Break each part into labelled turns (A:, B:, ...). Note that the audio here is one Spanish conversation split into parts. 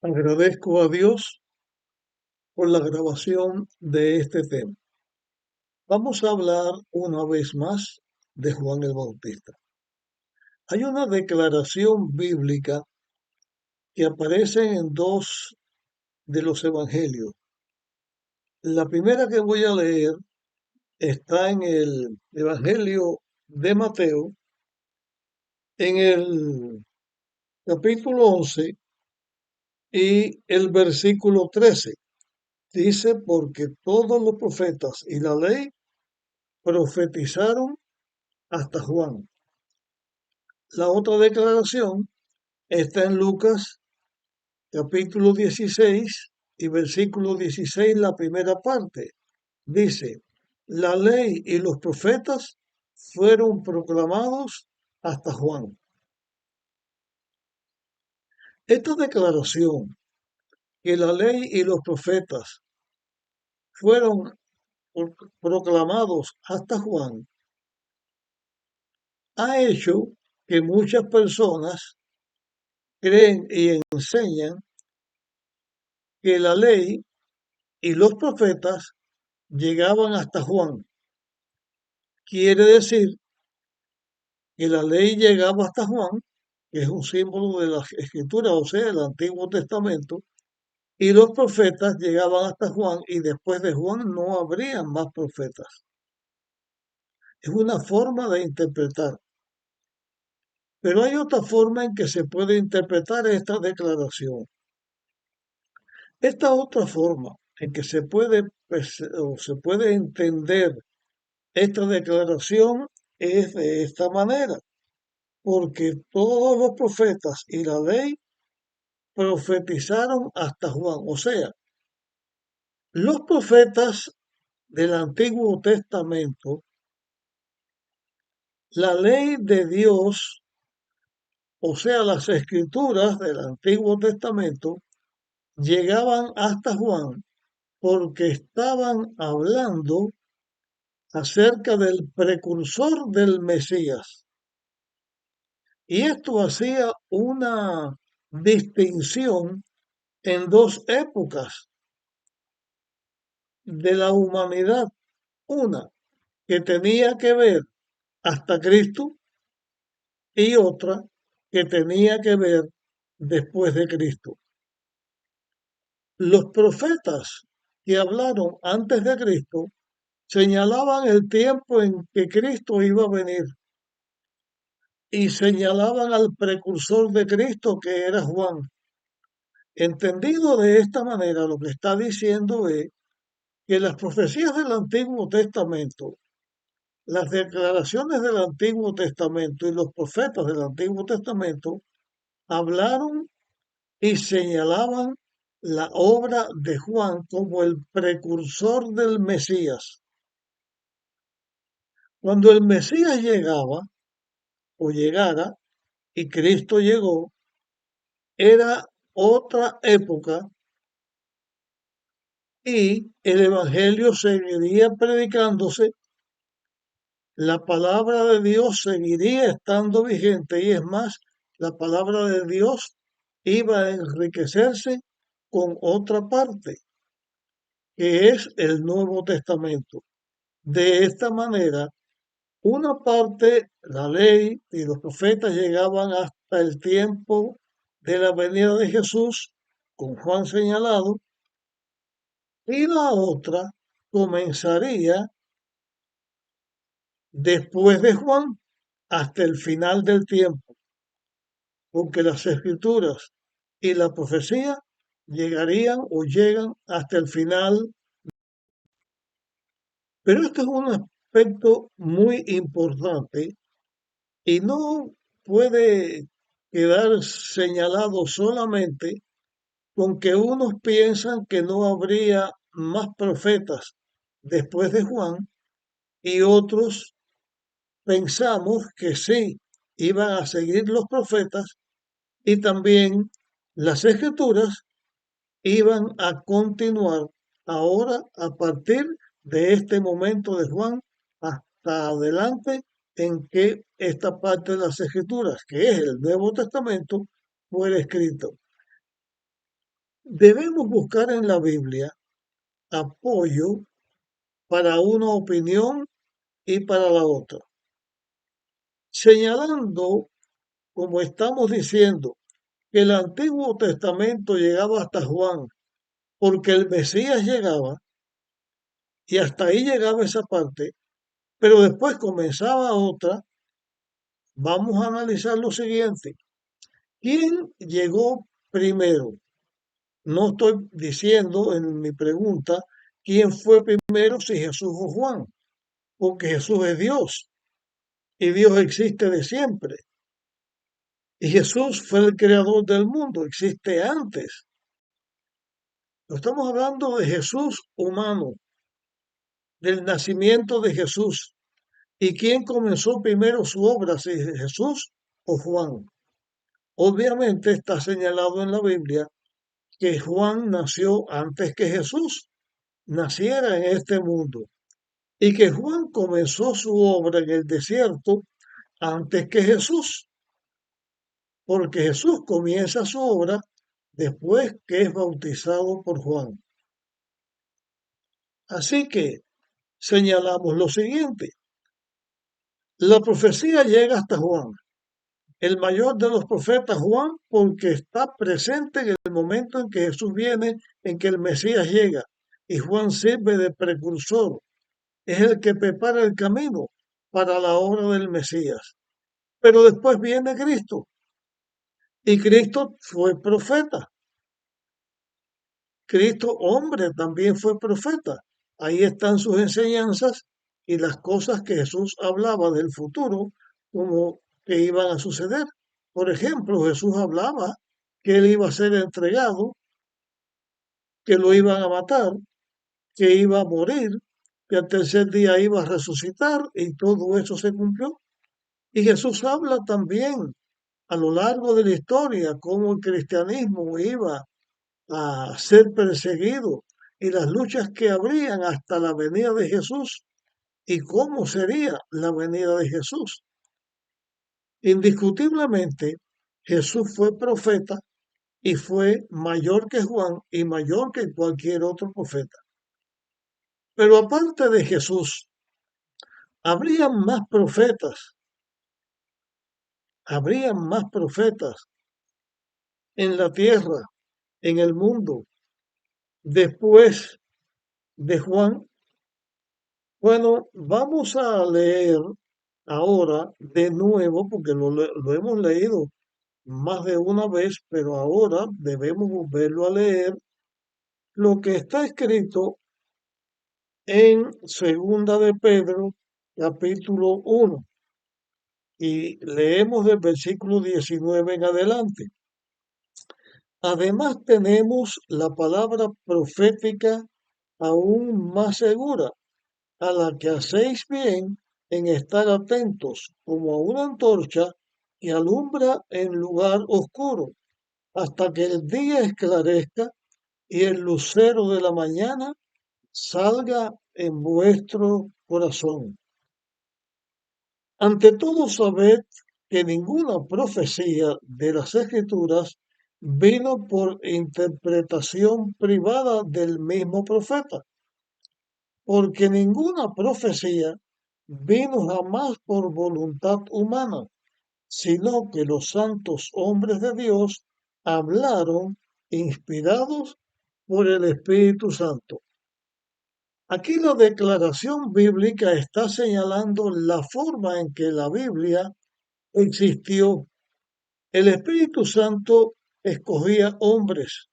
A: Agradezco a Dios por la grabación de este tema. Vamos a hablar una vez más de Juan el Bautista. Hay una declaración bíblica que aparece en dos de los evangelios. La primera que voy a leer está en el Evangelio de Mateo, en el capítulo 11 y el versículo 13. Dice, porque todos los profetas y la ley profetizaron hasta Juan. La otra declaración está en Lucas capítulo 16 y versículo 16, la primera parte. Dice, la ley y los profetas fueron proclamados hasta Juan. Esta declaración, que la ley y los profetas fueron proclamados hasta Juan, ha hecho que muchas personas creen y enseñan que la ley y los profetas llegaban hasta Juan. Quiere decir que la ley llegaba hasta Juan, que es un símbolo de la escritura, o sea, el Antiguo Testamento, y los profetas llegaban hasta Juan y después de Juan no habría más profetas. Es una forma de interpretar. Pero hay otra forma en que se puede interpretar esta declaración. Esta otra forma en que se puede, o se puede entender esta declaración es de esta manera, porque todos los profetas y la ley profetizaron hasta Juan. O sea, los profetas del Antiguo Testamento, la ley de Dios, o sea, las escrituras del Antiguo Testamento, llegaban hasta Juan porque estaban hablando acerca del precursor del Mesías. Y esto hacía una distinción en dos épocas de la humanidad. Una que tenía que ver hasta Cristo y otra que tenía que ver después de Cristo. Los profetas que hablaron antes de Cristo señalaban el tiempo en que Cristo iba a venir y señalaban al precursor de Cristo que era Juan. Entendido de esta manera, lo que está diciendo es que las profecías del Antiguo Testamento, las declaraciones del Antiguo Testamento y los profetas del Antiguo Testamento hablaron y señalaban la obra de Juan como el precursor del Mesías. Cuando el Mesías llegaba o llegara y Cristo llegó, era otra época y el Evangelio seguiría predicándose, la palabra de Dios seguiría estando vigente y es más, la palabra de Dios iba a enriquecerse con otra parte, que es el Nuevo Testamento. De esta manera, una parte, la ley y los profetas llegaban hasta el tiempo de la venida de Jesús, con Juan señalado, y la otra comenzaría después de Juan hasta el final del tiempo, porque las escrituras y la profecía llegarían o llegan hasta el final. Pero este es un aspecto muy importante y no puede quedar señalado solamente con que unos piensan que no habría más profetas después de Juan y otros pensamos que sí, iban a seguir los profetas y también las escrituras iban a continuar ahora a partir de este momento de Juan hasta adelante en que esta parte de las escrituras, que es el Nuevo Testamento, fue escrito. Debemos buscar en la Biblia apoyo para una opinión y para la otra, señalando, como estamos diciendo, que el Antiguo Testamento llegaba hasta Juan, porque el Mesías llegaba y hasta ahí llegaba esa parte, pero después comenzaba otra. Vamos a analizar lo siguiente. ¿Quién llegó primero? No estoy diciendo en mi pregunta quién fue primero, si Jesús o Juan, porque Jesús es Dios y Dios existe de siempre. Y Jesús fue el creador del mundo, existe antes. Estamos hablando de Jesús humano, del nacimiento de Jesús. ¿Y quién comenzó primero su obra, si Jesús o Juan? Obviamente está señalado en la Biblia que Juan nació antes que Jesús naciera en este mundo y que Juan comenzó su obra en el desierto antes que Jesús, porque Jesús comienza su obra después que es bautizado por Juan. Así que señalamos lo siguiente, la profecía llega hasta Juan, el mayor de los profetas Juan, porque está presente en el momento en que Jesús viene, en que el Mesías llega, y Juan sirve de precursor, es el que prepara el camino para la obra del Mesías. Pero después viene Cristo, y Cristo fue profeta. Cristo, hombre, también fue profeta. Ahí están sus enseñanzas y las cosas que Jesús hablaba del futuro, como que iban a suceder. Por ejemplo, Jesús hablaba que él iba a ser entregado, que lo iban a matar, que iba a morir, que al tercer día iba a resucitar y todo eso se cumplió. Y Jesús habla también a lo largo de la historia cómo el cristianismo iba a ser perseguido y las luchas que habrían hasta la venida de Jesús y cómo sería la venida de Jesús. Indiscutiblemente, Jesús fue profeta y fue mayor que Juan y mayor que cualquier otro profeta. Pero aparte de Jesús, habrían más profetas en la tierra, en el mundo, después de Juan. Bueno, vamos a leer ahora de nuevo, porque lo hemos leído más de una vez, pero ahora debemos volverlo a leer, lo que está escrito en Segunda de Pedro, capítulo 1, y leemos del versículo 19 en adelante. Además tenemos la palabra profética aún más segura, a la que hacéis bien en estar atentos como a una antorcha que alumbra en lugar oscuro, hasta que el día esclarezca y el lucero de la mañana salga en vuestro corazón. Ante todo, sabed que ninguna profecía de las Escrituras vino por interpretación privada del mismo profeta, porque ninguna profecía vino jamás por voluntad humana, sino que los santos hombres de Dios hablaron inspirados por el Espíritu Santo. Aquí la declaración bíblica está señalando la forma en que la Biblia existió. El Espíritu Santo escogía hombres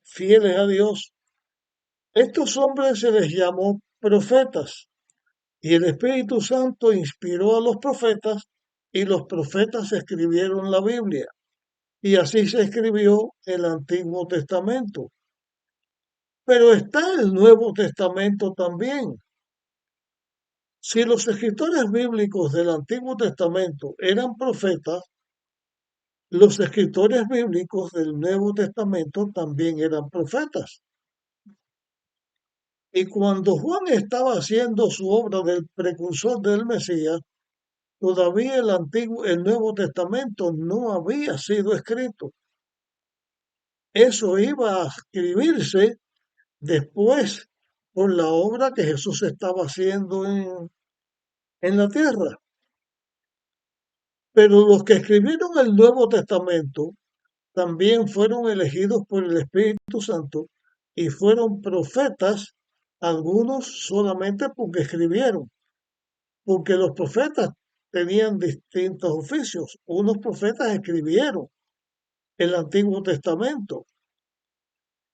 A: fieles a Dios. Estos hombres se les llamó profetas y el Espíritu Santo inspiró a los profetas y los profetas escribieron la Biblia. Y así se escribió el Antiguo Testamento. Pero está el Nuevo Testamento también. Si los escritores bíblicos del Antiguo Testamento eran profetas, los escritores bíblicos del Nuevo Testamento también eran profetas. Y cuando Juan estaba haciendo su obra del precursor del Mesías, todavía el Nuevo Testamento no había sido escrito. eso iba a escribirse después por la obra que Jesús estaba haciendo en la tierra. Pero los que escribieron el Nuevo Testamento también fueron elegidos por el Espíritu Santo y fueron profetas, algunos solamente porque escribieron, porque los profetas tenían distintos oficios. Unos profetas escribieron el Antiguo Testamento,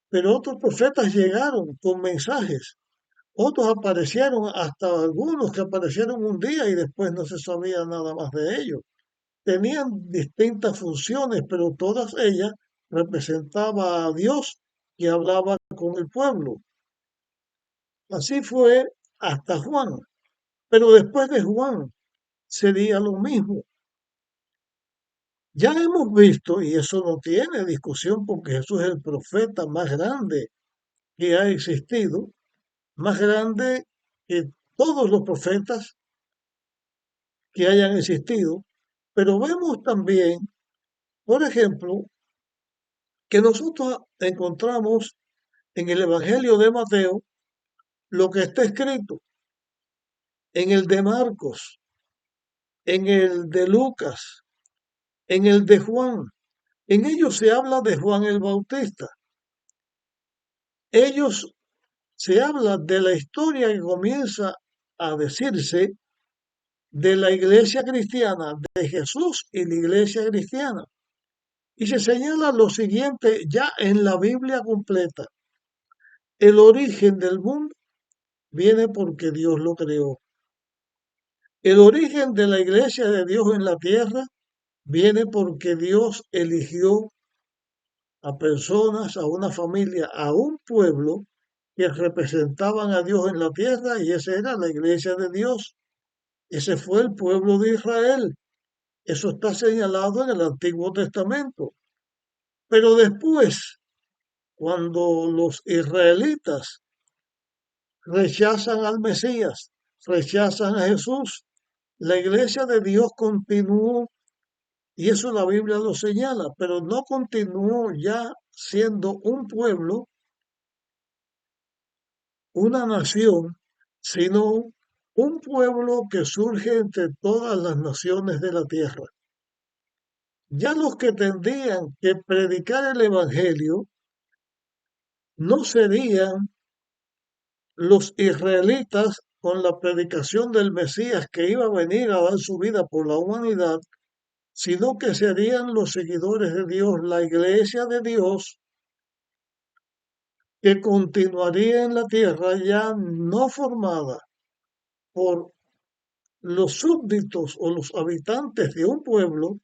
A: pero otros profetas llegaron con mensajes. Otros aparecieron, hasta algunos que aparecieron un día y después no se sabía nada más de ellos. Tenían distintas funciones, pero todas ellas representaban a Dios que hablaba con el pueblo. Así fue hasta Juan. Pero después de Juan sería lo mismo. Ya hemos visto, y eso no tiene discusión porque Jesús es el profeta más grande que ha existido, más grande que todos los profetas que hayan existido, pero vemos también, por ejemplo, que nosotros encontramos en el Evangelio de Mateo lo que está escrito, en el de Marcos, en el de Lucas, en el de Juan. En ellos se habla de Juan el Bautista. Ellos se habla de la historia que comienza a decirse de la iglesia cristiana, de Jesús y la iglesia cristiana. Y se señala lo siguiente ya en la Biblia completa. El origen del mundo viene porque Dios lo creó. El origen de la iglesia de Dios en la tierra viene porque Dios eligió a personas, a una familia, a un pueblo que representaban a Dios en la tierra y esa era la iglesia de Dios. Ese fue el pueblo de Israel. Eso está señalado en el Antiguo Testamento. Pero después, cuando los israelitas rechazan al Mesías, rechazan a Jesús, la iglesia de Dios continuó, y eso la Biblia lo señala, pero no continuó ya siendo un pueblo, una nación, sino un pueblo que surge entre todas las naciones de la tierra. Ya los que tendrían que predicar el Evangelio no serían los israelitas con la predicación del Mesías que iba a venir a dar su vida por la humanidad, sino que serían los seguidores de Dios, la iglesia de Dios, que continuaría en la tierra ya no formada por los súbditos o los habitantes de un pueblo,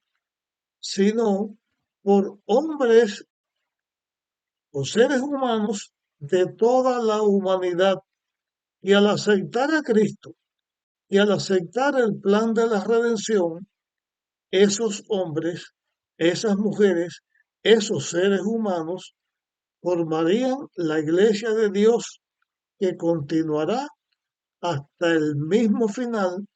A: sino por hombres o seres humanos de toda la humanidad. Y al aceptar a Cristo y al aceptar el plan de la redención, esos hombres, esas mujeres, esos seres humanos formarían la iglesia de Dios que continuará hasta el mismo final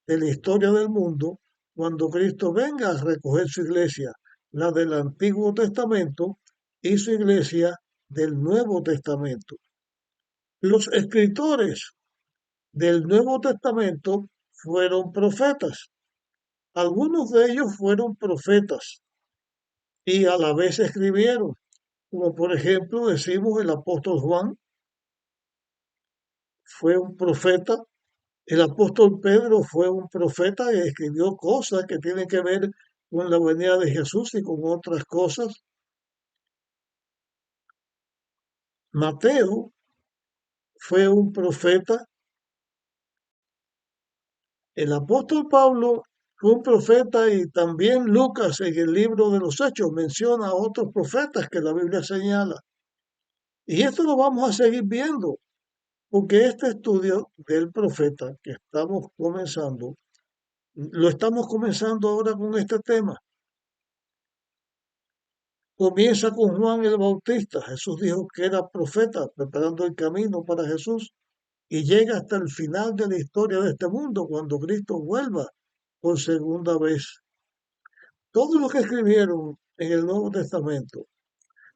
A: de la historia del mundo, cuando Cristo venga a recoger su iglesia, la del Antiguo Testamento, y su iglesia del Nuevo Testamento. Los escritores del Nuevo Testamento fueron profetas. Algunos de ellos fueron profetas y a la vez escribieron, como por ejemplo decimos el apóstol Juan fue un profeta, el apóstol Pedro fue un profeta y escribió cosas que tienen que ver con la venida de Jesús y con otras cosas. Mateo fue un profeta. El apóstol Pablo fue un profeta y también Lucas en el libro de los Hechos menciona a otros profetas que la Biblia señala. Y esto lo vamos a seguir viendo, porque este estudio del profeta que estamos comenzando, lo estamos comenzando ahora con este tema. Comienza con Juan el Bautista. Jesús dijo que era profeta, preparando el camino para Jesús, y llega hasta el final de la historia de este mundo, cuando Cristo vuelva por segunda vez. Todos los que escribieron en el Nuevo Testamento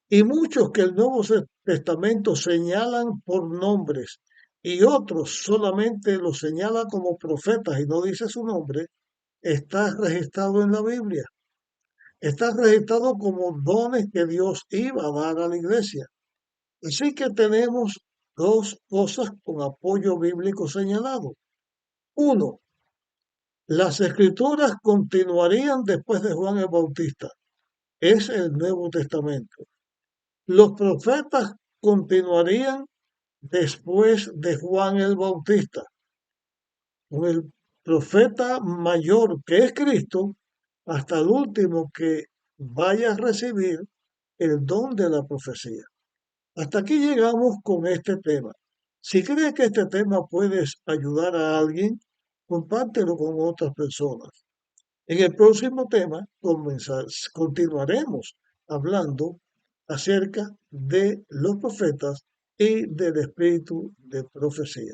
A: Y muchos que el Nuevo Testamento señalan por nombres y otros solamente los señala como profetas y no dice su nombre, está registrado en la Biblia. Está registrado como dones que Dios iba a dar a la iglesia. Así que tenemos dos cosas con apoyo bíblico señalado. Uno, las escrituras continuarían después de Juan el Bautista. Es el Nuevo Testamento. Los profetas continuarían después de Juan el Bautista, con el profeta mayor que es Cristo, hasta el último que vaya a recibir el don de la profecía. Hasta aquí llegamos con este tema. Si crees que este tema puedes ayudar a alguien, compártelo con otras personas. En el próximo tema continuaremos hablando acerca de los profetas y del espíritu de profecía.